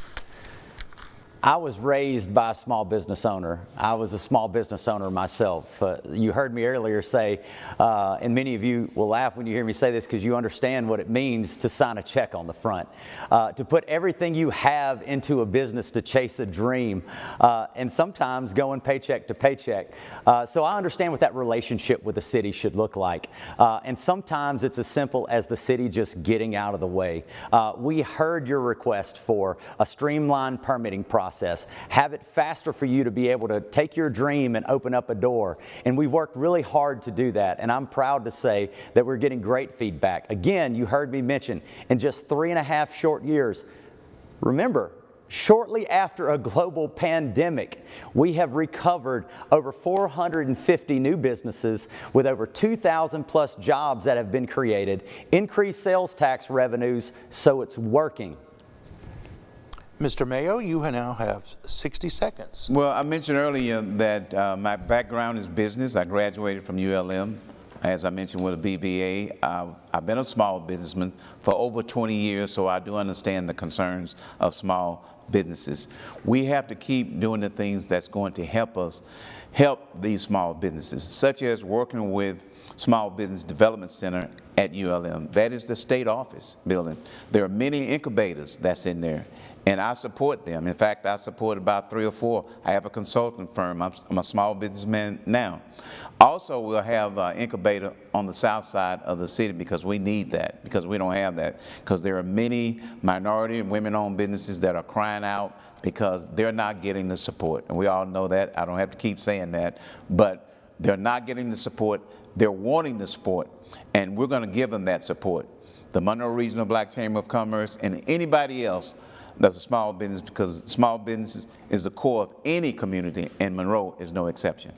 I was raised by a small business owner. I was a small business owner myself. You heard me earlier say, and many of you will laugh when you hear me say this because you understand what it means to sign a check on the front, to put everything you have into a business to chase a dream, and sometimes going paycheck to paycheck. So I understand what that relationship with the city should look like. And sometimes it's as simple as the city just getting out of the way. We heard your request for a streamlined permitting process. Have it faster for you to be able to take your dream and open up a door. And we've worked really hard to do that. And I'm proud to say that we're getting great feedback. Again, you heard me mention in just 3.5 short years. Remember, shortly after a global pandemic, we have recovered over 450 new businesses with over 2,000 plus jobs that have been created, increased sales tax revenues, so it's working. Mr. Mayo, you now have 60 seconds. Well, I mentioned earlier that my background is business. I graduated from ULM, as I mentioned, with a BBA. I've been a small businessman for over 20 years, so I do understand the concerns of small businesses. We have to keep doing the things that's going to help us help these small businesses, such as working with Small Business Development Center at ULM. That is the state office building. There are many incubators that's in there, and I support them. In fact, I support about 3 or 4. I have a consulting firm. I'm a small businessman now. Also, we'll have an incubator on the south side of the city because we need that, because we don't have that, because there are many minority and women-owned businesses that are crying out because they're not getting the support. And we all know that. I don't have to keep saying that, but they're not getting the support. They're wanting the support, and we're going to give them that support. The Monroe Regional Black Chamber of Commerce and anybody else that's a small business, because small business is the core of any community, and Monroe is no exception.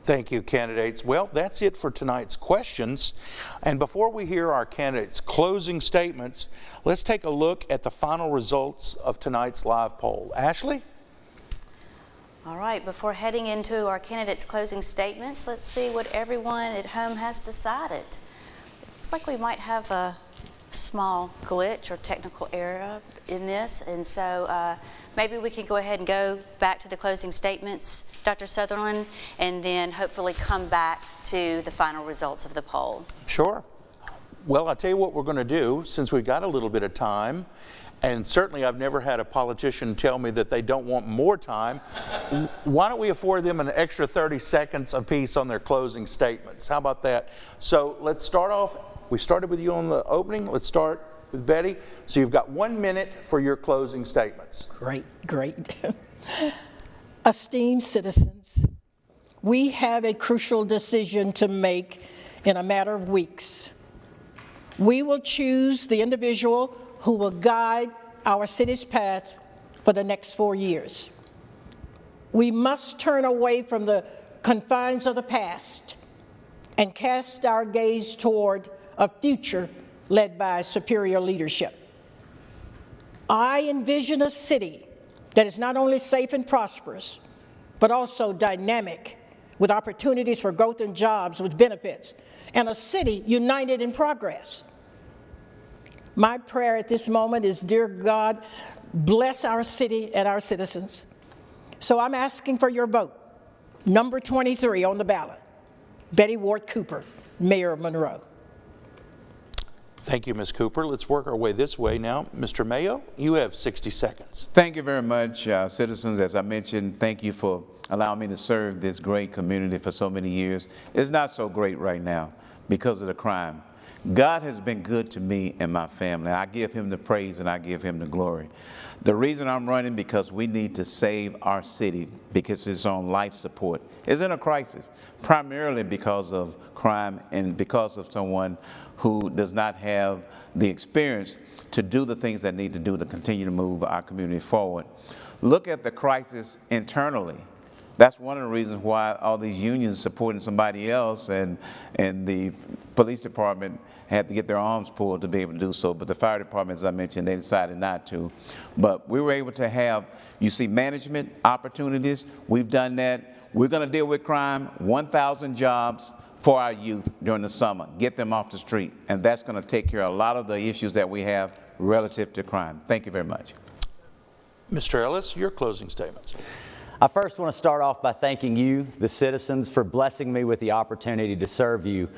Thank you, candidates. Well, that's it for tonight's questions. And before we hear our candidates' closing statements, let's take a look at the final results of tonight's live poll. Ashley? All right, before heading into our candidates' closing statements, let's see what everyone at home has decided. Looks like we might have a small glitch or technical error in this, and so maybe we can go ahead and go back to the closing statements, Dr. Sutherland, and then hopefully come back to the final results of the poll. Sure. Well, I'll tell you what we're going to do, since we've got a little bit of time, and certainly I've never had a politician tell me that they don't want more time. Why don't we afford them an extra 30 seconds apiece on their closing statements? How about that? So let's start off. We started with you on the opening. Let's start with Betty. So you've got 1 minute for your closing statements. Great, great. Esteemed citizens, we have a crucial decision to make in a matter of weeks. We will choose the individual who will guide our city's path for the next 4 years. We must turn away from the confines of the past and cast our gaze toward a future led by superior leadership. I envision a city that is not only safe and prosperous, but also dynamic, with opportunities for growth and jobs with benefits, and a city united in progress. My prayer at this moment is, dear God, bless our city and our citizens. So I'm asking for your vote. Number 23 on the ballot, Betty Ward Cooper, Mayor of Monroe. Thank you, Ms. Cooper. Let's work our way this way now. Mr. Mayo, you have 60 seconds. Thank you very much, citizens. As I mentioned, thank you for allowing me to serve this great community for so many years. It's not so great right now because of the crime. God has been good to me and my family. I give him the praise and I give him the glory. The reason I'm running, because we need to save our city, because it's on life support. It's in a crisis, primarily because of crime and because of someone who does not have the experience to do the things that need to do to continue to move our community forward. Look at the crisis internally. That's one of the reasons why all these unions supporting somebody else, and the police department had to get their arms pulled to be able to do so. But the fire department, as I mentioned, they decided not to. But we were able to have, you see, management opportunities. We've done that. We're going to deal with crime, 1,000 jobs for our youth during the summer, get them off the street. And that's going to take care of a lot of the issues that we have relative to crime. Thank you very much. Mr. Ellis, your closing statements. I first want to start off by thanking you, the citizens, for blessing me with the opportunity to serve you.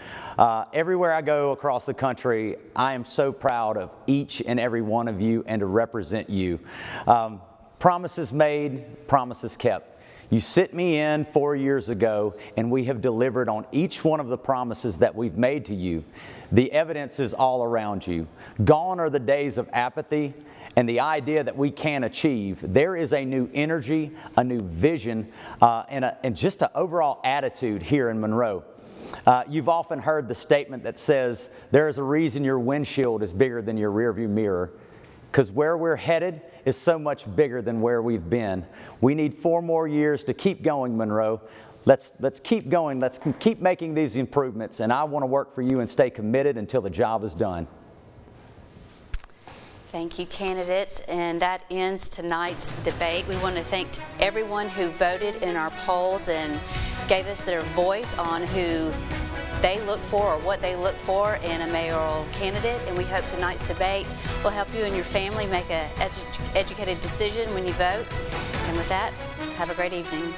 Everywhere I go across the country, I am so proud of each and every one of you and to represent you. Promises made, promises kept. You sent me in 4 years ago, and we have delivered on each one of the promises that we've made to you. The evidence is all around you. Gone are the days of apathy and the idea that we can't achieve. There is a new energy, a new vision, and just an overall attitude here in Monroe. You've often heard the statement that says, there is a reason your windshield is bigger than your rearview mirror, because where we're headed is so much bigger than where we've been. We need 4 more years to keep going, Monroe. Let's keep going. Let's keep making these improvements, and I want to work for you and stay committed until the job is done. Thank you, candidates, and that ends tonight's debate. We want to thank everyone who voted in our polls and gave us their voice on who they look for or what they look for in a mayoral candidate, and we hope tonight's debate will help you and your family make an educated decision when you vote. And with that, have a great evening.